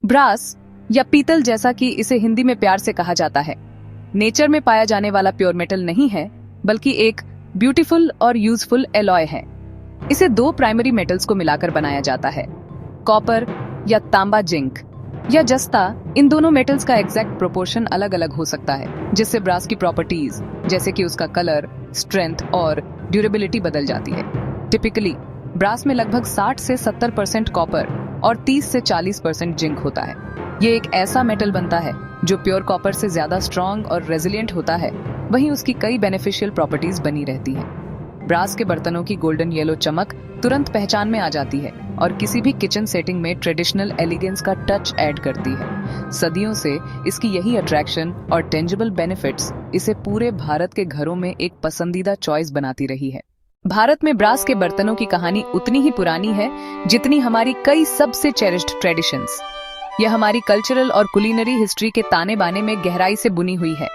Brass या पीतल, जैसा कि इसे हिंदी में प्यार से कहा जाता है, नेचर में पाया जाने वाला प्योर मेटल नहीं है, बल्कि एक ब्यूटीफुल और यूजफुल एलॉय है। इसे दो प्राइमरी मेटल्स को मिलाकर बनाया जाता है, कॉपर या तांबा जिंक या जस्ता। इन दोनों मेटल्स का एग्जैक्ट प्रोपोर्शन अलग अलग हो सकता है, जिससे ब्रास की प्रॉपर्टीज जैसे कि उसका कलर, स्ट्रेंथ और ड्यूरेबिलिटी बदल जाती है। टिपिकली ब्रास में लगभग 60 से 70% कॉपर और 30 से 40% जिंक होता है। ये एक ऐसा मेटल बनता है जो प्योर कॉपर से ज्यादा स्ट्रॉन्ग और रेजिलिएंट होता है, वहीं उसकी कई बेनिफिशियल प्रॉपर्टीज बनी रहती हैं। ब्रास के बर्तनों की गोल्डन येलो चमक तुरंत पहचान में आ जाती है और किसी भी किचन सेटिंग में ट्रेडिशनल एलिगेंस का टच ऐड करती है। सदियों से इसकी यही अट्रैक्शन और टेंजिबल बेनिफिट्स इसे पूरे भारत के घरों में एक पसंदीदा चॉइस बनाती रही है। भारत में ब्रास के बर्तनों की कहानी उतनी ही पुरानी है जितनी हमारी कई सबसे चेरिश्ड ट्रेडिशंस। यह हमारी कल्चरल और कुलिनरी हिस्ट्री के ताने बाने में गहराई से बुनी हुई है।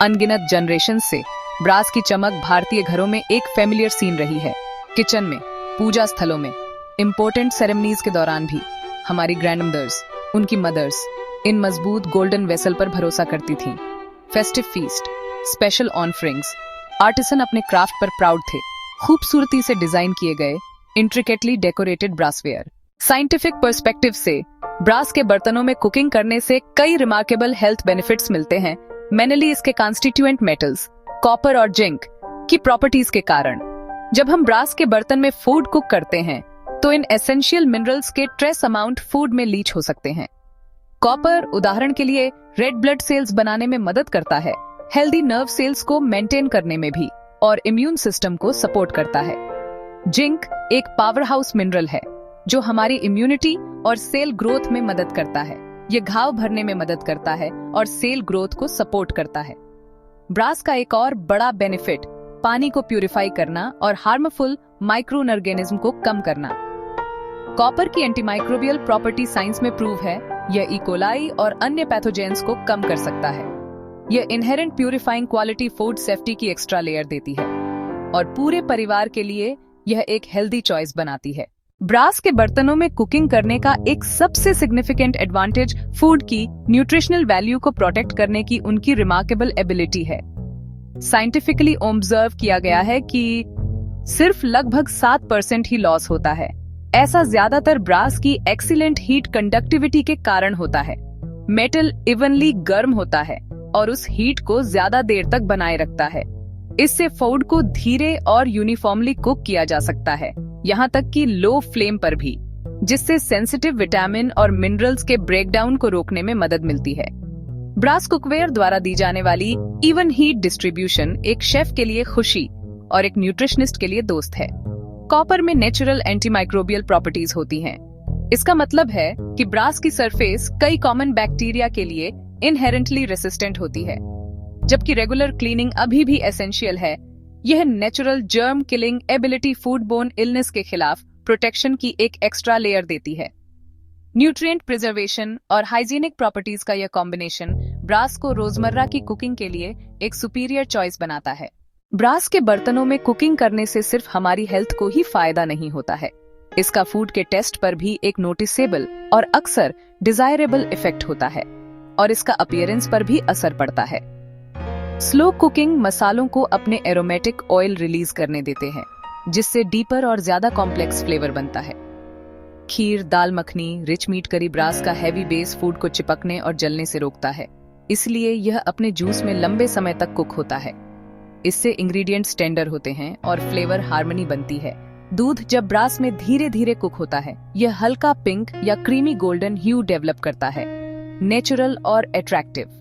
अनगिनत जनरेशन से ब्रास की चमक भारतीय घरों में एक फेमिलियर सीन रही है। किचन में, पूजा स्थलों में, इम्पोर्टेंट सेरेमनीज के दौरान भी हमारी ग्रैंडमदर्स, उनकी मदर्स इन मजबूत गोल्डन वेसल पर भरोसा करती थीं। Festive feast, special offerings, artisan अपने क्राफ्ट पर प्राउड थे। खूबसूरती से डिजाइन किए गए इंट्रिकेटली डेकोरेटेड ब्रासवेयर। साइंटिफिक पर्सपेक्टिव से ब्रास के बर्तनों में कुकिंग करने से कई रिमार्केबल हेल्थ बेनिफिट्स मिलते हैं, मेनली इसके कॉन्स्टिट्यूएंट मेटल्स कॉपर और जिंक की प्रॉपर्टीज के कारण। जब हम ब्रास के बर्तन में फूड कुक करते हैं तो इन एसेंशियल मिनरल्स के ट्रेस अमाउंट फूड में लीच हो सकते हैं। कॉपर उदाहरण के लिए रेड ब्लड सेल्स बनाने में मदद करता है, हेल्दी नर्व सेल्स को मेंटेन करने में भी, और इम्यून सिस्टम को सपोर्ट करता है। जिंक एक पावर हाउस मिनरल है जो हमारी इम्यूनिटी और सेल ग्रोथ में मदद करता है। ये घाव भरने में मदद करता है और सेल ग्रोथ को सपोर्ट करता है। ब्रास का एक और बड़ा बेनिफिट पानी को प्यूरिफाई करना और हार्मफुल माइक्रो ऑर्गेनिज्म को कम करना। कॉपर की एंटीमाइक्रोबियल प्रॉपर्टी साइंस में प्रूव है। यह इकोलाई और अन्य पैथोजेंस को कम कर सकता है। यह inherent purifying quality food safety की एक्स्ट्रा लेयर देती है और पूरे परिवार के लिए यह एक हेल्दी चॉइस बनाती है। ब्रास के बर्तनों में कुकिंग करने का एक सबसे सिग्निफिकेंट एडवांटेज फूड की न्यूट्रिशनल वैल्यू को प्रोटेक्ट करने की उनकी रिमार्केबल एबिलिटी है। साइंटिफिकली ऑब्जर्व किया गया है कि सिर्फ लगभग 7% ही लॉस होता है। ऐसा ज्यादातर ब्रास की एक्सीलेंट हीट कंडक्टिविटी के कारण होता है। मेटल इवनली गर्म होता है और उस हीट को ज्यादा देर तक बनाए रखता है। इससे फूड को धीरे और यूनिफॉर्मली कुक किया जा सकता है, यहाँ तक कि लो फ्लेम पर भी, जिससे सेंसिटिव विटामिन और मिनरल्स के ब्रेकडाउन को रोकने में मदद मिलती है। ब्रास कुकवेयर द्वारा दी जाने वाली इवन हीट डिस्ट्रीब्यूशन एक शेफ के लिए खुशी और एक न्यूट्रिशनिस्ट के लिए दोस्त है। कॉपर में नेचुरल एंटीमाइक्रोबियल प्रॉपर्टीज होती हैं। इसका मतलब है कि ब्रास की सरफेस कई कॉमन बैक्टीरिया के लिए इनहेरेंटली रेसिस्टेंट होती है। जबकि रेगुलर क्लीनिंग अभी भी एसेंशियल है, यह natural germ killing ability food bone illness के खिलाफ प्रोटेक्शन की एक एक्स्ट्रा लेयर देती है। न्यूट्रिएंट प्रिजर्वेशन और हाइजीनिक प्रॉपर्टीज का यह कॉम्बिनेशन ब्रास को रोजमर्रा की कुकिंग के लिए एक सुपीरियर चॉइस बनाता है। ब्रास के बर्तनों में कुकिंग करने से सिर्फ हमारी हेल्थ को ही फायदा नहीं होता है, इसका फूड के टेस्ट पर भी एक नोटिसेबल और अक्सर डिजायरेबल इफेक्ट होता है और इसका अपीयरेंस पर भी असर पड़ता है। स्लो कुकिंग मसालों को अपने एरोमेटिक ऑयल रिलीज करने देते हैं, जिससे डीपर और ज्यादा कॉम्प्लेक्स फ्लेवर बनता है। खीर, दाल मखनी, रिच मीट करी ब्रास का हैवी बेस फूड को चिपकने और जलने से रोकता है, इसलिए यह अपने जूस में लंबे समय तक कुक होता है। इससे इंग्रेडिएंट्स टेंडर होते हैं और फ्लेवर हार्मनी बनती है। दूध जब ब्रास में धीरे धीरे कुक होता है, यह हल्का पिंक या क्रीमी गोल्डन ह्यू डेवलप करता है, नेचुरल और अट्रैक्टिव।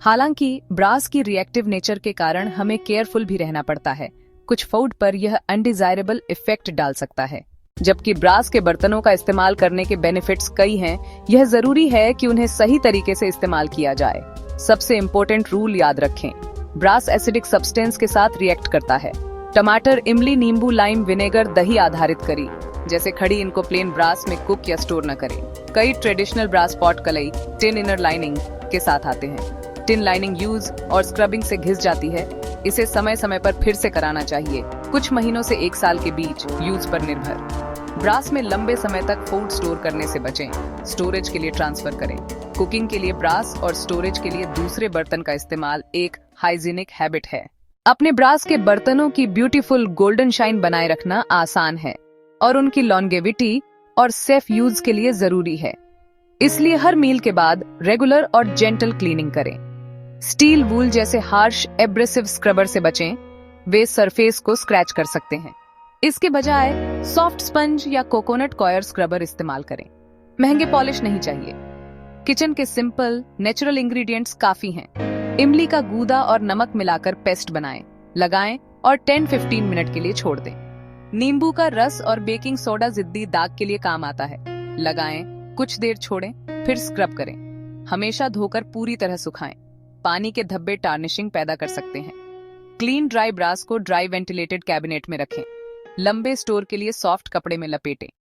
हालांकि ब्रास की रिएक्टिव नेचर के कारण हमें केयरफुल भी रहना पड़ता है। कुछ फूड पर यह अनडिजायरेबल इफेक्ट डाल सकता है। जबकि ब्रास के बर्तनों का इस्तेमाल करने के बेनिफिट्स कई हैं, यह जरूरी है कि उन्हें सही तरीके से इस्तेमाल किया जाए। सबसे इम्पोर्टेंट रूल याद रखें, ब्रास एसिडिक सब्सटेंस के साथ रिएक्ट करता है। टमाटर, इमली, नींबू, लाइम, विनेगर, दही आधारित करी जैसे खड़ी इनको प्लेन ब्रास में कुक या स्टोर न करें। कई ट्रेडिशनल ब्रास पॉट कलई टिन इनर लाइनिंग के साथ आते हैं। टिन लाइनिंग यूज और स्क्रबिंग से घिस जाती है। इसे समय समय पर फिर से कराना चाहिए, कुछ महीनों से 1 साल के बीच यूज पर निर्भर। ब्रास में लंबे समय तक फूड स्टोर करने से बचें। स्टोरेज के लिए ट्रांसफर करें। कुकिंग के लिए ब्रास और स्टोरेज के लिए दूसरे बर्तन का इस्तेमाल एक हाइजीनिक हैबिट है। अपने ब्रास के बर्तनों की ब्यूटीफुल गोल्डन शाइन बनाए रखना आसान है और उनकी लॉन्गेविटी और सेफ यूज के लिए जरूरी है। इसलिए हर मील के बाद रेगुलर और जेंटल क्लीनिंग करें। स्टील वूल जैसे हार्श एब्रेसिव स्क्रबर से बचें, वे सरफेस को स्क्रैच कर सकते हैं। इसके बजाय सॉफ्ट स्पंज या कोकोनट कॉयर स्क्रबर इस्तेमाल करें। महंगे पॉलिश नहीं चाहिए। किचन के सिंपल नेचुरल इंग्रेडिएंट्स काफी हैं। इमली का गूदा और नमक मिलाकर पेस्ट बनाएं, लगाएं और 10-15 मिनट के लिए छोड़ दें। नींबू का रस और बेकिंग सोडा जिद्दी दाग के लिए काम आता है। लगाएं, कुछ देर छोड़ें, फिर स्क्रब करें। हमेशा धोकर पूरी तरह सुखाएं। पानी के धब्बे टार्निशिंग पैदा कर सकते हैं। क्लीन ड्राई ब्रास को ड्राई वेंटिलेटेड कैबिनेट में रखें। लंबे स्टोर के लिए सॉफ्ट कपड़े में लपेटें।